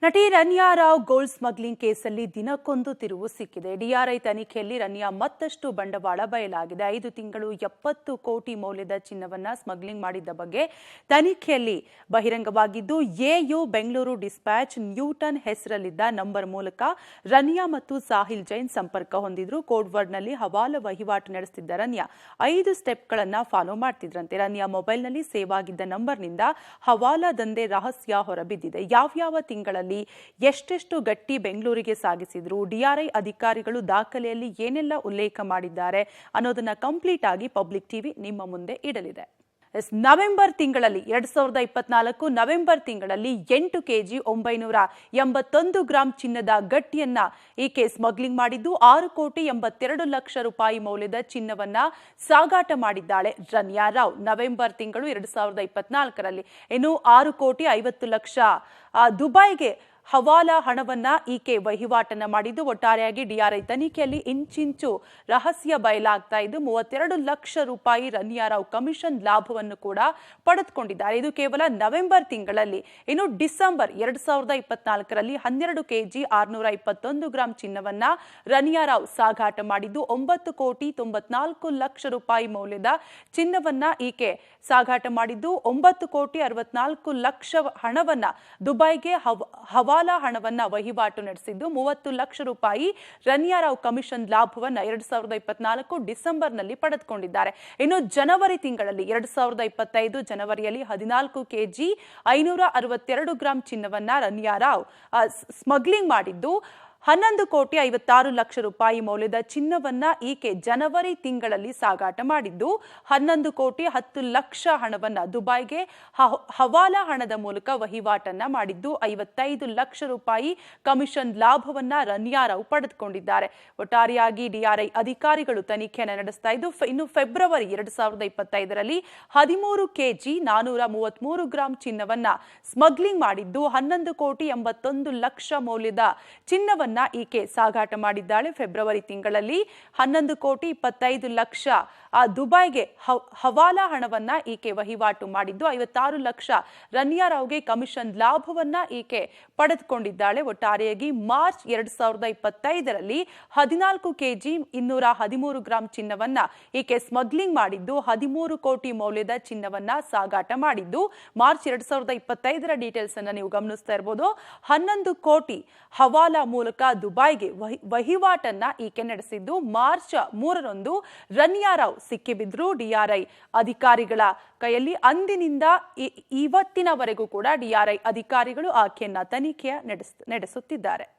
ನಟಿ Ranya Rao gold smuggling ಕೇಸಲ್ಲಿ ದಿನಕ್ಕೊಂದು ತಿರುವು ಸಿಕ್ಕಿದೆ. ಡಿಆರ್ಐ ತನಿಖೆಯಲ್ಲಿ ರನ್ಯಾ ಮತ್ತಷ್ಟು ಬಂಡವಾಳ ಬಯಲಾಗಿದೆ. 5 ತಿಂಗಳು 70 ಕೋಟಿ ಮೌಲ್ಯದ ಚಿನ್ನವನ್ನ ಸ್ಮಗ್ಲಿಂಗ್ ಮಾಡಿದ್ದ ಬಗ್ಗೆ ತನಿಖೆಯಲ್ಲಿ ಬಹಿರಂಗವಾಗಿದ್ದು, ಎಯು ಬೆಂಗಳೂರು ಡಿಸ್ಪ್ಯಾಚ್ ನ್ಯೂಟನ್ ಹೆಸರಲ್ಲಿದ್ದ ನಂಬರ್ ಮೂಲಕ ರನ್ಯಾ ಮತ್ತು ಸಾಹಿಲ್ ಜೈನ್ ಸಂಪರ್ಕ ಹೊಂದಿದ್ರು. ಕೋಡ್ ವರ್ಡ್ನಲ್ಲಿ ಹವಾಲಾ ವಹಿವಾಟು ನಡೆಸುತ್ತಿದ್ದ ರನ್ಯಾ 5 ಸ್ಟೆಪ್ಗಳನ್ನು ಫಾಲೋ ಮಾಡ್ತಿದ್ರಂತೆ. ರನ್ಯಾ ಮೊಬೈಲ್ನಲ್ಲಿ ಸೇವ್ ಆಗಿದ್ದ ನಂಬರ್ನಿಂದ ಹವಾಲಾ ದಂಧೆ ರಹಸ್ಯ ಹೊರಬಿದ್ದಿದೆ. ಯಾವ್ಯಾವ ತಿಂಗಳಲ್ಲಿ ಎಷ್ಟೆಷ್ಟು ಗಟ್ಟಿ ಬೆಂಗಳೂರಿಗೆ ಸಾಗಿಸಿದ್ರು, ಡಿಆರ್ಐ ಅಧಿಕಾರಿಗಳು ದಾಖಲೆಯಲ್ಲಿ ಏನೆಲ್ಲ ಉಲ್ಲೇಖ ಮಾಡಿದ್ದಾರೆ ಅನ್ನೋದನ್ನ ಕಂಪ್ಲೀಟ್ ಆಗಿ ಪಬ್ಲಿಕ್ ಟಿವಿ ನಿಮ್ಮ ಮುಂದೆ ಇಡಲಿದೆ. ನವೆಂಬರ್ ತಿಂಗಳಲ್ಲಿ 2024 ನವೆಂಬರ್ ತಿಂಗಳಲ್ಲಿ 8 ಕೆಜಿ 981 ಗ್ರಾಂ ಚಿನ್ನದ ಗಟ್ಟಿಯನ್ನ ಈಕೆ ಸ್ಮಗ್ಲಿಂಗ್ ಮಾಡಿದ್ದು 6 ಕೋಟಿ 82 ಲಕ್ಷ ರೂಪಾಯಿ ಮೌಲ್ಯದ ಚಿನ್ನವನ್ನ ಸಾಗಾಟ ಮಾಡಿದ್ದಾಳೆ ರನ್ಯಾ ರಾವ್. ನವೆಂಬರ್ ತಿಂಗಳು 2024ರಲ್ಲಿ ಇನ್ನು 6 ಕೋಟಿ 50 ಲಕ್ಷ ದುಬೈಗೆ ಹವಾಲಾ ಹಣವನ್ನ ಈಕೆ ವಹಿವಾಟನ್ನ ಮಾಡಿದ್ದು. ಒಟ್ಟಾರೆಯಾಗಿ ಡಿಆರ್ಐ ತನಿಖೆಯಲ್ಲಿ ಇಂಚಿಂಚು ರಹಸ್ಯ ಬಯಲಾಗ್ತಾ ಇದ್ದು 32 ಲಕ್ಷ ರೂಪಾಯಿ ರನ್ಯಾ ರಾವ್ ಕಮಿಷನ್ ಲಾಭವನ್ನು ಕೂಡ ಪಡೆದುಕೊಂಡಿದ್ದಾರೆ. ಇದು ಕೇವಲ ನವೆಂಬರ್ ತಿಂಗಳಲ್ಲಿ. ಇನ್ನು ಡಿಸೆಂಬರ್ 2024ರಲ್ಲಿ 12 ಕೆಜಿ 621 ಗ್ರಾಂ ಚಿನ್ನವನ್ನ ರನ್ಯಾ ರಾವ್ ಸಾಗಾಟ ಮಾಡಿದ್ದು 9 ಕೋಟಿ 94 ಲಕ್ಷ ರೂಪಾಯಿ ಮೌಲ್ಯದ ಚಿನ್ನವನ್ನ ಈಕೆ ಸಾಗಾಟ ಮಾಡಿದ್ದು 9 ಕೋಟಿ 64 ಲಕ್ಷ ಹಣವನ್ನ ದುಬೈಗೆ ಹವಾಲಾ ಹಣವನ್ನ ವಹಿವಾಟು ನಡೆಸಿದ್ದು 30 ಲಕ್ಷ ರೂಪಾಯಿ ರನ್ಯಾ ರಾವ್ ಕಮಿಷನ್ ಲಾಭವನ್ನ 2024 ಡಿಸೆಂಬರ್ನಲ್ಲಿ ಪಡೆದುಕೊಂಡಿದ್ದಾರೆ. ಇನ್ನು ಜನವರಿ ತಿಂಗಳಲ್ಲಿ 2025 ಜನವರಿಯಲ್ಲಿ 14 ಕೆಜಿ 562 ಗ್ರಾಂ ಚಿನ್ನವನ್ನ ರನ್ಯಾ ರಾವ್ ಸ್ಮಗ್ಲಿಂಗ್ ಮಾಡಿದ್ದು 11 ಕೋಟಿ 56 ಲಕ್ಷ ರೂಪಾಯಿ ಮೌಲ್ಯದ ಚಿನ್ನವನ್ನ ಈಕೆ ಜನವರಿ ತಿಂಗಳಲ್ಲಿ ಸಾಗಾಟ ಮಾಡಿದ್ದು 11 ಕೋಟಿ 10 ಲಕ್ಷ ಹಣವನ್ನ ದುಬೈಗೆ ಹವಾಲಾ ಹಣದ ಮೂಲಕ ವಹಿವಾಟನ್ನ ಮಾಡಿದ್ದು 55 ಲಕ್ಷ ರೂಪಾಯಿ ಕಮಿಷನ್ ಲಾಭವನ್ನ ರನ್ಯಾ ರಾವ್ ಪಡೆದುಕೊಂಡಿದ್ದಾರೆ. ಒಟ್ಟಾರೆಯಾಗಿ ಡಿಆರ್ಐ ಅಧಿಕಾರಿಗಳು ತನಿಖೆಯನ್ನು ನಡೆಸ್ತಾ ಇದ್ದು, ಇನ್ನು ಫೆಬ್ರವರಿ 2025ರಲ್ಲಿ 13 ಕೆಜಿ 433 ಗ್ರಾಂ ಚಿನ್ನವನ್ನ ಸ್ಮಗ್ಲಿಂಗ್ ಮಾಡಿದ್ದು 11 ಕೋಟಿ 81 ಲಕ್ಷ ಮೌಲ್ಯದ ಚಿನ್ನವನ್ನ ಈಕೆ ಸಾಗಾಟ ಮಾಡಿದ್ದಾಳೆ. ಫೆಬ್ರವರಿ ತಿಂಗಳಲ್ಲಿ 11 ಕೋಟಿ 25 ಲಕ್ಷ ದುಬೈಗೆ ಹವಾಲಾ ಹಣವನ್ನ ಈಕೆ ವಹಿವಾಟು ಮಾಡಿದ್ದು 56 ಲಕ್ಷ ರನ್ಯಾ ರಾವ್ಗೆ ಕಮಿಷನ್ ಲಾಭವನ್ನ ಈಕೆ ಪಡೆದುಕೊಂಡಿದ್ದಾಳೆ. ಒಟ್ಟಾರೆಯಾಗಿ ಮಾರ್ಚ್ 2025ರಲ್ಲಿ 14 ಕೆಜಿ 213 ಗ್ರಾಂ ಚಿನ್ನವನ್ನ ಈಕೆ ಸ್ಮಗ್ಲಿಂಗ್ ಮಾಡಿದ್ದು 13 ಕೋಟಿ ಮೌಲ್ಯದ ಚಿನ್ನವನ್ನ ಸಾಗಾಟ ಮಾಡಿದ್ದು ಮಾರ್ಚ್ 2025ರ ಡೀಟೇಲ್ಸ್ ಅನ್ನ ನೀವು ಗಮನಿಸ್ತಾ ಇರಬಹುದು. 11 ಕೋಟಿ ಹವಾಲಾ ಮೂಲಕ ದುಬೈಗೆ ವಹಿವಾಟನ್ನ ಈಕೆ ನಡೆಸಿದ್ದು ಮಾರ್ಚ್ 3ರಂದು ರನ್ಯಾ ರಾವ್ ಸಿಕ್ಕಿಬಿದ್ರು ಡಿಆರ್ಐ ಅಧಿಕಾರಿಗಳ ಕೈಯಲ್ಲಿ. ಅಂದಿನಿಂದ ಇವತ್ತಿನವರೆಗೂ ಕೂಡ ಡಿಆರ್ಐ ಅಧಿಕಾರಿಗಳು ಆಕೆಯನ್ನ ತನಿಖೆ ನಡೆಸುತ್ತಿದ್ದಾರೆ.